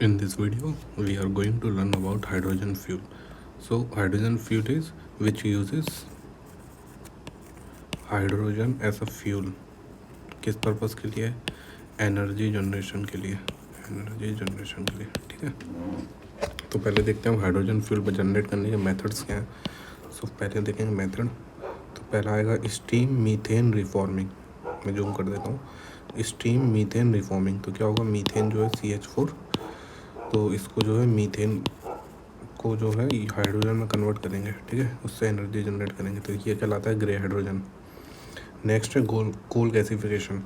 In this video, we are going to learn about hydrogen fuel. So, hydrogen fuel is which uses hydrogen as a fuel. किस purpose के लिए? Energy generation के लिए, energy generation के लिए, ठीक है। तो पहले देखते हैं हाइड्रोजन फ्यूल जनरेट करने के मेथड्स क्या हैं। सो पहले देखेंगे मेथड। तो पहला आएगा स्टीम मीथेन रिफॉर्मिंग। मैं जूम कर देता हूँ। स्टीम मीथेन रिफॉर्मिंग, तो क्या होगा, मीथेन जो है CH4, तो इसको जो है मीथेन को जो है हाइड्रोजन में कन्वर्ट करेंगे, ठीक है, उससे एनर्जी जनरेट करेंगे, तो ये कहलाता है ग्रे हाइड्रोजन। नेक्स्ट है कोल गैसिफिकेशन।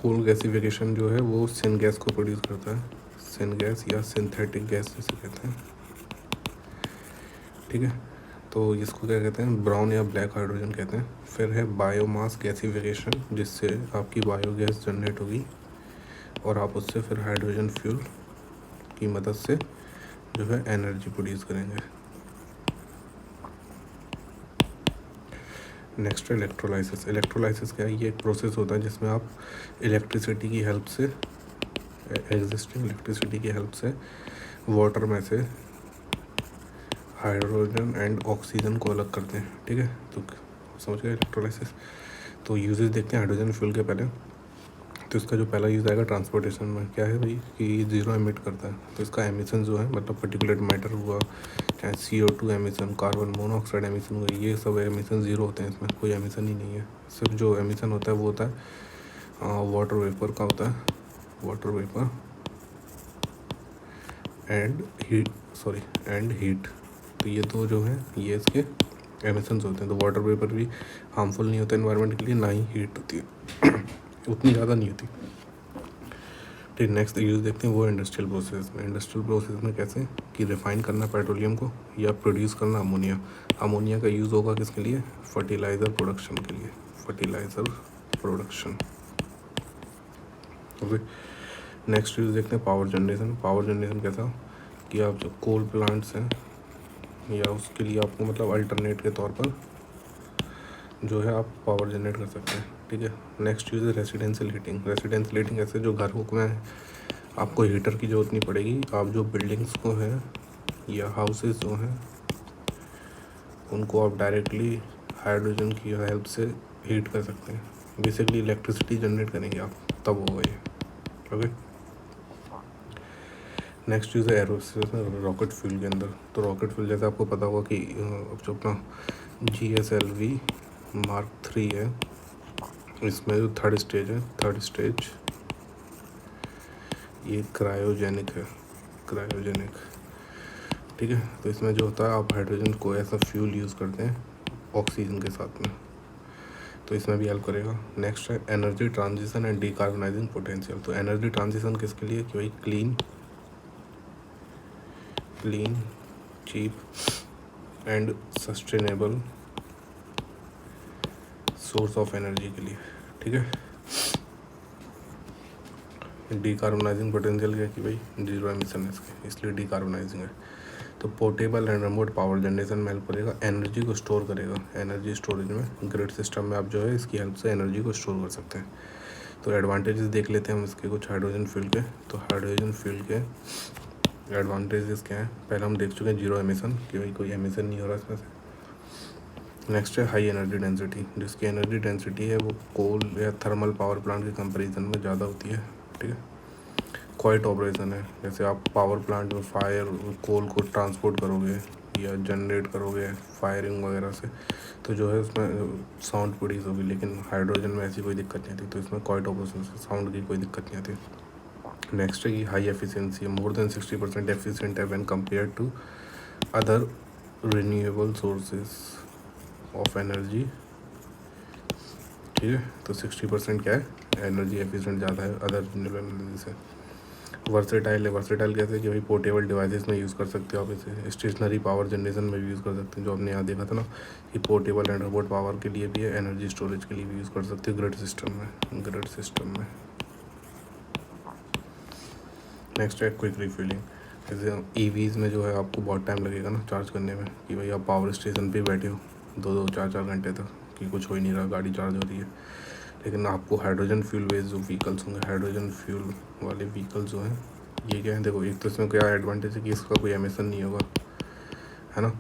कोल गैसिफिकेशन जो है वो सिन गैस को प्रोड्यूस करता है, सिन गैस या सिंथेटिक गैस जिसे कहते हैं, ठीक है। तो इसको क्या कहते हैं, ब्राउन या ब्लैक हाइड्रोजन कहते हैं। फिर है बायोमास गैसिफिकेशन, जिससे आपकी बायोगैस जनरेट होगी और आप उससे फिर हाइड्रोजन फ्यूल की मदद से जो है एनर्जी प्रोड्यूस करेंगे। नेक्स्ट है इलेक्ट्रोलाइसिस। इलेक्ट्रोलाइसिस क्या है, ये एक प्रोसेस होता है जिसमें आप इलेक्ट्रिसिटी की हेल्प से, एग्जिस्टिंग इलेक्ट्रिसिटी की हेल्प से वाटर में से हाइड्रोजन एंड ऑक्सीजन को अलग करते हैं, ठीक है। तो समझ गए इलेक्ट्रोलाइसिस। तो यूजेस देखते हैं हाइड्रोजन फ्यूल के पहले। तो इसका जो पहला यूज़ आएगा ट्रांसपोर्टेशन में, क्या है भाई कि ज़ीरो एमिट करता है। तो इसका एमिशन जो है, मतलब पर्टिकुलेट मैटर हुआ, चाहे CO2 emission, carbon monoxide emission हुआ, ये सब एमिशन ज़ीरो होते हैं, इसमें कोई एमिशन ही नहीं है। सिर्फ जो एमिशन होता है वो होता है वाटर वेपर का होता है, वाटर वेपर एंड हीट। तो ये दो जो है ये इसके एमिशंस होते हैं। तो वाटर वेपर भी हार्मफुल नहीं होता एनवायरनमेंट के लिए, ना ही हीट होती है उतनी ज़्यादा नहीं होती। ठीक, नेक्स्ट यूज़ देखते हैं वो इंडस्ट्रियल प्रोसेस में। इंडस्ट्रियल प्रोसेस में कैसे कि रिफाइन करना पेट्रोलियम को या प्रोड्यूस करना अमोनिया। अमोनिया का यूज़ होगा किसके लिए, फर्टिलाइज़र प्रोडक्शन के लिए, fertiliser production. Okay, next use देखते हैं पावर जनरेशन। पावर जनरेशन कैसा कि आप जो कोल प्लांट्स हैं या उसके लिए आपको मतलब अल्टरनेट के तौर पर जो है आप पावर जनरेट कर सकते हैं, ठीक है। नेक्स्ट यूज़ है रेसिडेंशियल हीटिंग। रेसिडेंशियल हीटिंग ऐसे जो घर में आपको हीटर की ज़रूरत नहीं पड़ेगी, आप जो बिल्डिंग्स को हैं या हाउसेस जो हैं उनको आप डायरेक्टली हाइड्रोजन की हेल्प से हीट कर सकते हैं। बेसिकली इलेक्ट्रिसिटी जनरेट करेंगे आप, तब होगा ये, ओके। नेक्स्ट यूज़ है एरोस्पेस में, रॉकेट फ्यूल के अंदर। तो रॉकेट फ्यूल जैसे आपको पता होगा कि जो अपना GSLV Mark 3 है, इसमें जो थर्ड स्टेज ये क्रायोजेनिक है, क्रायोजेनिक, ठीक है। तो इसमें जो होता है आप हाइड्रोजन को ऐसा फ्यूल यूज़ करते हैं ऑक्सीजन के साथ में, तो इसमें भी हेल्प करेगा। नेक्स्ट है energy transition and decarbonising potential. तो एनर्जी ट्रांजिशन किसके लिए कि भाई clean, cheap and sustainable source of energy के लिए, ठीक है। डिकार्बनाइजिंग पोटेंशियल क्या कि भाई जीरो एमिशन है इसके, इसलिए डिकार्बनाइजिंग है। तो portable and remote power generation में हेल्प करेगा, एनर्जी को स्टोर करेगा। एनर्जी स्टोरेज में ग्रिड सिस्टम में आप जो है इसकी हेल्प से एनर्जी को स्टोर कर सकते हैं। तो एडवांटेजेस देख लेते हैं हम इसके कुछ हाइड्रोजन फ्यूल के। तो हाइड्रोजन फ्यूल के एडवांटेजेस क्या हैं, पहले हम देख चुके हैं जीरो एमिशन कि भाई कोई एमिशन नहीं हो रहा इसमें से। नेक्स्ट है हाई एनर्जी डेंसिटी, जिसकी एनर्जी डेंसिटी है वो कोल या थर्मल पावर प्लांट के कंपैरिजन में ज़्यादा होती है, ठीक है। क्वाइट ऑपरेशन है, जैसे आप पावर प्लांट में फायर कोल को ट्रांसपोर्ट करोगे या जनरेट करोगे फायरिंग वगैरह से, तो जो है उसमें साउंड प्रोड्यूस होगी, लेकिन हाइड्रोजन में ऐसी कोई दिक्कत नहीं आती। तो इसमें क्वाइट ऑपरेशन से साउंड की कोई दिक्कत नहीं आती। नेक्स्ट है कि high efficiency, more than 60% efficient है when compare to other renewable sources of energy, ठीक है। तो 60% क्या है, एनर्जी एफिशिएंट ज़्यादा है अदर रिन्यूएबल एनर्जी से। वर्सेटाइल है, वर्सेटाइल कैसे कि भाई पोर्टेबल डिवाइसेस में यूज़ कर सकते हो आप इसे, स्टेशनरी पावर जनरेशन में भी यूज़ कर सकते हैं, जो हमने यहाँ देखा था ना कि पोर्टेबल एंड रिमोट पावर के लिए भी है, एनर्जी स्टोरेज के लिए भी यूज़ कर सकते हो ग्रिड सिस्टम में। नेक्स्ट है क्विक रिफिलिंग। जैसे EVs में जो है आपको बहुत टाइम लगेगा ना चार्ज करने में, कि भाई आप पावर स्टेशन पे बैठे हो 2-4 घंटे तक कि कुछ हो ही नहीं रहा, गाड़ी चार्ज हो रही है। लेकिन आपको हाइड्रोजन फ्यूल बेस्ड जो व्हीकल्स होंगे, हाइड्रोजन फ्यूल वाले व्हीकल्स जो हैं ये क्या है, देखो एक तो इसमें क्या एडवांटेज है कि इसका कोई एमिशन नहीं होगा, है ना।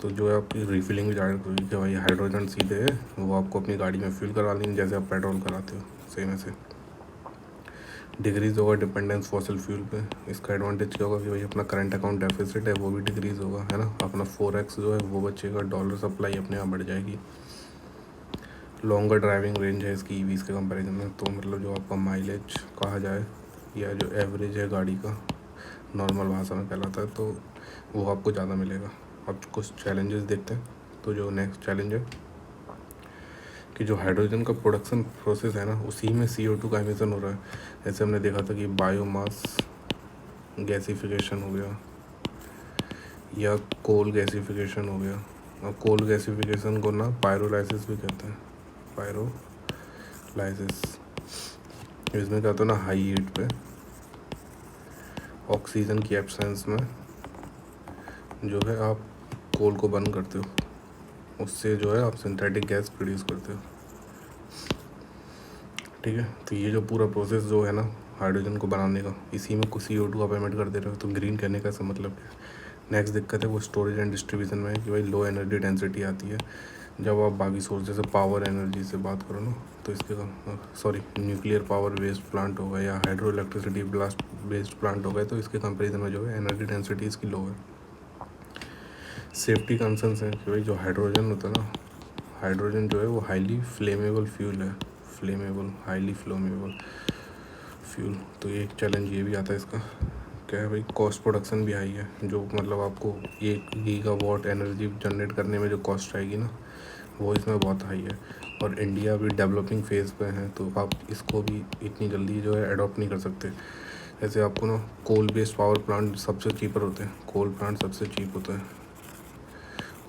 तो जो है आपकी रिफिलिंग भी ज़्यादा होगी कि भाई हाइड्रोजन सीधे है वो आपको अपनी गाड़ी में फिल करा लेंगे जैसे आप पेट्रोल कराते हो, सेम ऐसे। डिक्रीज़ होगा डिपेंडेंस फॉसिल फ्यूल पे। इसका एडवांटेज क्या होगा कि भाई अपना करंट अकाउंट डेफिसिट है वो भी डिक्रीज़ होगा, है ना। अपना 4x जो है वो बचेगा, डॉलर सप्लाई अपने आप बढ़ जाएगी। लॉन्गर ड्राइविंग रेंज है इसकी ईवीज़ के कंपैरिजन में, तो मतलब जो आपका माइलेज कहा जाए या जो एवरेज है गाड़ी का नॉर्मल भाषा में कहलाता है, तो वो आपको ज़्यादा मिलेगा। अब कुछ चैलेंजेस देखते हैं। तो जो नेक्स्ट चैलेंज है कि जो हाइड्रोजन का प्रोडक्शन प्रोसेस है ना उसी में CO2 का एमिशन हो रहा है। जैसे हमने देखा था कि बायोमास गैसिफिकेशन हो गया या कोल गैसिफिकेशन हो गया। और कोल गैसिफिकेशन को ना पायरोलाइसिस भी कहते हैं, पायरोलाइसिस। इसमें क्या होता है ना, हाई हीट पे ऑक्सीजन की एब्सेंस में जो है आप कोल को बर्न करते हो, उससे जो है आप सिंथेटिक गैस प्रोड्यूस करते हो, ठीक है। तो ये जो पूरा प्रोसेस जो है ना हाइड्रोजन को बनाने का, इसी में कुछ CO2 आप एमिट कर दे रहे हो, तो ग्रीन कहने का मतलब क्या है। नेक्स्ट दिक्कत है वो स्टोरेज एंड डिस्ट्रीब्यूशन में है कि भाई लो एनर्जी डेंसिटी आती है। जब आप बाकी सोर्स जैसे पावर एनर्जी से बात करो ना, तो इसके न्यूक्लियर पावर बेस्ड प्लांट हो गए या hydro electricity blast based plant हो गए, तो इसके कंपेरिजन में जो है एनर्जी डेंसिटी इसकी लो है। सेफ्टी कंसर्न्स हैं कि भाई जो हाइड्रोजन होता है ना, हाइड्रोजन जो है वो हाईली फ्लेमेबल फ्यूल है, हाईली फ्लेमेबल फ्यूल। तो एक चैलेंज ये भी आता है इसका, क्या है भाई, कॉस्ट प्रोडक्शन भी हाई है। जो मतलब आपको 1 गीगावाट एनर्जी जनरेट करने में जो कॉस्ट आएगी ना वो इसमें बहुत हाई है। और इंडिया भी डेवलपिंग फेज़ पे है, तो आप इसको भी इतनी जल्दी जो है अडॉप्ट नहीं कर सकते। जैसे आपको ना कोल बेस्ड पावर प्लांट सबसे चीपर होते हैं, कोल प्लांट सबसे चीप होता है,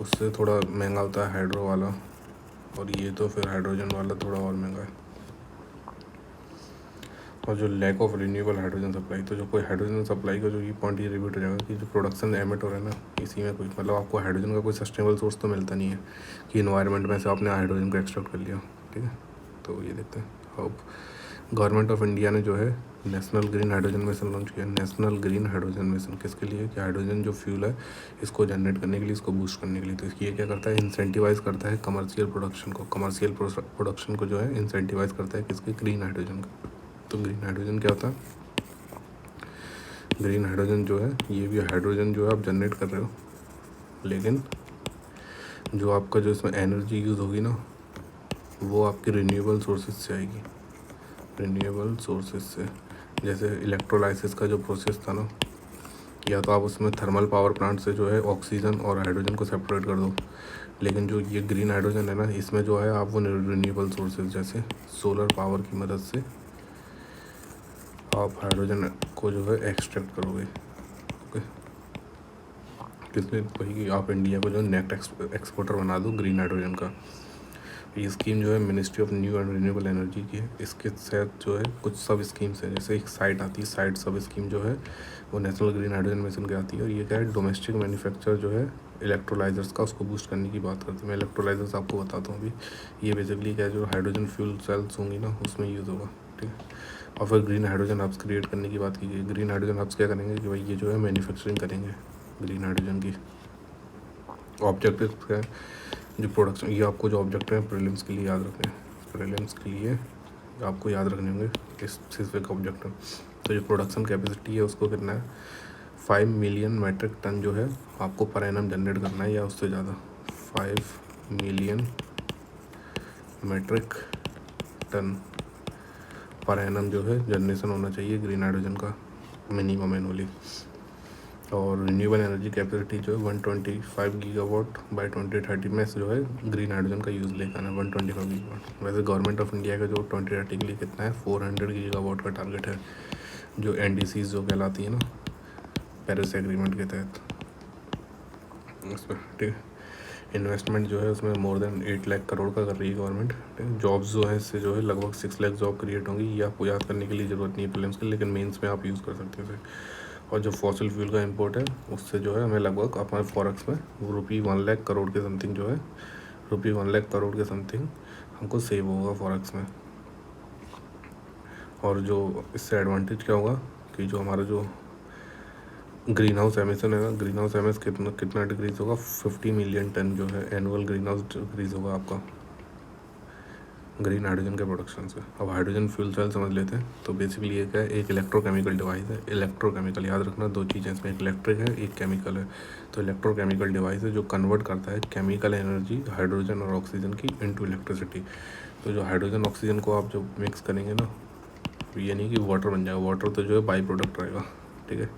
उससे थोड़ा महंगा होता है हाइड्रो वाला, और ये तो फिर हाइड्रोजन वाला थोड़ा और महंगा है। और जो lack of renewable hydrogen supply, तो जो कोई हाइड्रोजन सप्लाई का जो ये पॉइंट ये रिपीट हो जाएगा कि जो प्रोडक्शन एमिट हो रहा है ना इसी में कोई मतलब आपको हाइड्रोजन का कोई सस्टेनेबल सोर्स तो मिलता नहीं है कि इन्वायरमेंट में से आपने हाइड्रोजन को एक्सट्रैक्ट कर लिया, ठीक है। तो ये देखते हैं। अब गवर्नमेंट ऑफ इंडिया ने जो है national green hydrogen mission launch किया। नेशनल ग्रीन हाइड्रोजन मिशन किसके लिए, कि हाइड्रोजन जो फ्यूल है इसको जनरेट करने के लिए, इसको बूस्ट करने के लिए। तो ये क्या करता है, इंसेंटिवाइज करता है कमर्शियल प्रोडक्शन को जो है इंसेंटिवाइज करता है किसके, ग्रीन हाइड्रोजन का। तो ग्रीन हाइड्रोजन क्या होता है, ग्रीन हाइड्रोजन जो है ये भी हाइड्रोजन जो है आप जनरेट कर रहे हो, लेकिन जो आपका जो इसमें एनर्जी यूज़ होगी ना वो आपकी रिन्यूएबल सोर्सेज से आएगी, रिन्यूएबल सोर्सेज से। जैसे इलेक्ट्रोलाइसिस का जो प्रोसेस था ना, या तो आप उसमें थर्मल पावर प्लांट से जो है ऑक्सीजन और हाइड्रोजन को सेपरेट कर दो, लेकिन जो ये ग्रीन हाइड्रोजन है ना इसमें जो है आप वो रिन्यूएबल सोर्सेज जैसे सोलर पावर की मदद से आप हाइड्रोजन को जो है एक्सट्रैक्ट करोगे, ओके। इसलिए वही कि आप इंडिया को जो नेक्स्ट एक्सपोर्टर बना दो ग्रीन हाइड्रोजन का। ये स्कीम जो है ministry of new and renewable energy की है। इसके तहत जो है कुछ सब स्कीम्स हैं, जैसे एक साइट आती है, साइट सब स्कीम जो है वो नेशनल ग्रीन हाइड्रोजन मिशन की आती है। और ये क्या है, डोमेस्टिक मैन्युफैक्चर जो है इलेक्ट्रोलाइजर्स का उसको बूस्ट करने की बात करते हैं। मैं इलेक्ट्रोलाइजर्स आपको बताता हूँ अभी। ये बेसिकली क्या है, जो हाइड्रोजन फ्यूल सेल्स होंगी ना उसमें यूज़ होगा, ठीक है। और फिर ग्रीन हाइड्रोजन हब्स क्रिएट करने की बात की गई। ग्रीन हाइड्रोजन हब्स क्या करेंगे कि भाई ये जो है मैन्युफैक्चरिंग करेंगे ग्रीन हाइड्रोजन की। ऑब्जेक्टिव क्या है, जो प्रोडक्शन, ये आपको जो ऑब्जेक्टिव है प्रीलिम्स के लिए याद रखने हैं, प्रीलिम्स के लिए आपको याद रखने होंगे इस स्पेसिफिक ऑब्जेक्टिव। तो जो प्रोडक्शन कैपेसिटी है उसको कितना है, 5 मिलियन मैट्रिक टन जो है आपको पर एनम जनरेट करना है या उससे ज़्यादा। 5 million metric tonne per annum जो है जनरेशन होना चाहिए ग्रीन हाइड्रोजन का मिनिमम एनुअली। और रिन्यूएबल एनर्जी कैपेसिटी जो है 125 गीगावाट बाय 2030 में जो है ग्रीन हाइड्रोजन का यूज़ लेकर आना है 125 गीगावाट। वैसे गवर्नमेंट ऑफ इंडिया का जो 2030 के लिए कितना है, 400 गीगावाट का टारगेट है, जो NDCs जो कहलाती है ना पेरिस एग्रीमेंट के तहत उसमें, ठीक है। इन्वेस्टमेंट जो है उसमें मोर देन 8 लाख करोड़ का कर रही है गवर्नमेंट, ठीक है। जॉब्स जो है इससे जो है लगभग 6 लाख जॉब क्रिएट होंगी। ये आपको याद करने के लिए ज़रूरत नहीं है प्रीलिम्स के, लेकिन मेंस में आप यूज़ कर सकते हैं। और जो फॉसिल फ्यूल का इंपोर्ट है उससे जो है हमें लगभग अपने फॉरेक्स में ₹1 लाख करोड़ के समथिंग जो है ₹1 लाख करोड़ के समथिंग हमको सेव होगा फॉरेक्स में। और जो इससे एडवांटेज क्या होगा कि जो हमारा जो ग्रीन हाउस एमिशन है ना, ग्रीन हाउस एमिस कितना डिक्रीज होगा, 50 मिलियन टन जो है एनुअल ग्रीन हाउस डिक्रीज होगा आपका ग्रीन हाइड्रोजन के प्रोडक्शन से। अब हाइड्रोजन फ्यूल सेल समझ लेते हैं। तो बेसिकली ये क्या है, एक इलेक्ट्रोकेमिकल डिवाइस है। इलेक्ट्रोकेमिकल याद रखना, दो चीज़ें इसमें, एक इलेक्ट्रिक है एक केमिकल है। तो इलेक्ट्रोकेमिकल डिवाइस है जो कन्वर्ट करता है केमिकल एनर्जी हाइड्रोजन और ऑक्सीजन की इनटू इलेक्ट्रिसिटी। तो जो हाइड्रोजन ऑक्सीजन को आप जब मिक्स करेंगे ना, ये नहीं कि वाटर बन जाएगा, वाटर तो जो है बाई प्रोडक्ट रहेगा, ठीक है।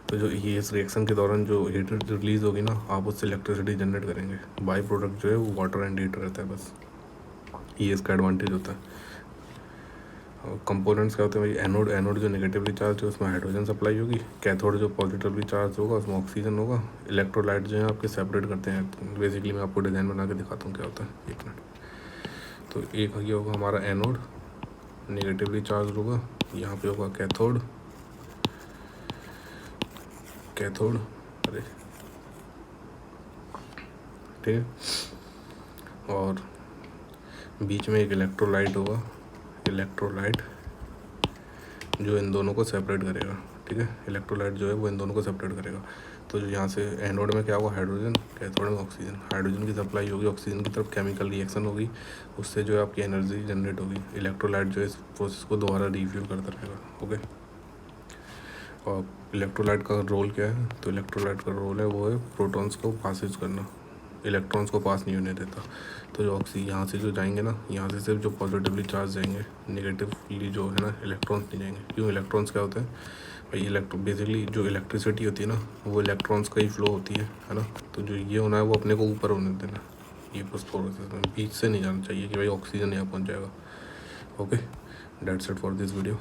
तो जो ये इस रिएक्शन के दौरान जो हीट रिलीज़ होगी ना, आप उससे इलेक्ट्रिसिटी जनरेट करेंगे। बाई प्रोडक्ट जो है वो वाटर एंड हीट रहता है, बस ये इसका एडवांटेज होता है। और कंपोनेंट्स क्या होते हैं भाई, एनोड जो नेगेटिवली चार्ज है उसमें हाइड्रोजन सप्लाई होगी, कैथोड जो पॉजिटिवली चार्ज होगा उसमें ऑक्सीजन होगा। इलेक्ट्रोलाइट जो है आपके सेपरेट करते हैं। बेसिकली मैं आपको डिज़ाइन बना के दिखाता हूँ क्या होता है, एक मिनट। तो एक ये होगा हमारा एनोड, नेगेटिवली चार्ज होगा, यहाँ पे होगा कैथोड, अरे ठीक है, और बीच में एक इलेक्ट्रोलाइट होगा, इलेक्ट्रोलाइट जो इन दोनों को सेपरेट करेगा, ठीक है। इलेक्ट्रोलाइट जो है वो इन दोनों को सेपरेट करेगा। तो जो यहाँ से एनोड में क्या होगा, हाइड्रोजन, कैथोड में ऑक्सीजन। हाइड्रोजन की सप्लाई होगी, ऑक्सीजन की तरफ केमिकल रिएक्शन होगी, उससे जो है आपकी एनर्जी जनरेट होगी। इलेक्ट्रोलाइट जो है इस प्रोसेस को दोबारा रिफ्यूल करता रहेगा, ओके। और इलेक्ट्रोलाइट का रोल क्या है, तो इलेक्ट्रोलाइट का रोल है वो है प्रोटॉन्स को पासेज करना, इलेक्ट्रॉन्स को पास नहीं होने देता। तो जो यहाँ से जो जाएंगे ना, यहाँ से सिर्फ जो पॉजिटिवली चार्ज जाएंगे, नेगेटिवली जो है ना इलेक्ट्रॉन्स नहीं जाएंगे। क्यों, इलेक्ट्रॉन्स क्या होते हैं भाई, बेसिकली जो इलेक्ट्रिसिटी होती है ना वो इलेक्ट्रॉन्स का ही फ्लो होती है ना। तो जो ये होना है वो अपने को ऊपर होने देना, ये बस प्रोसेस में बीच से नहीं जाना चाहिए कि भाई ऑक्सीजन यहाँ पहुँच जाएगा, okay. That's it for this video.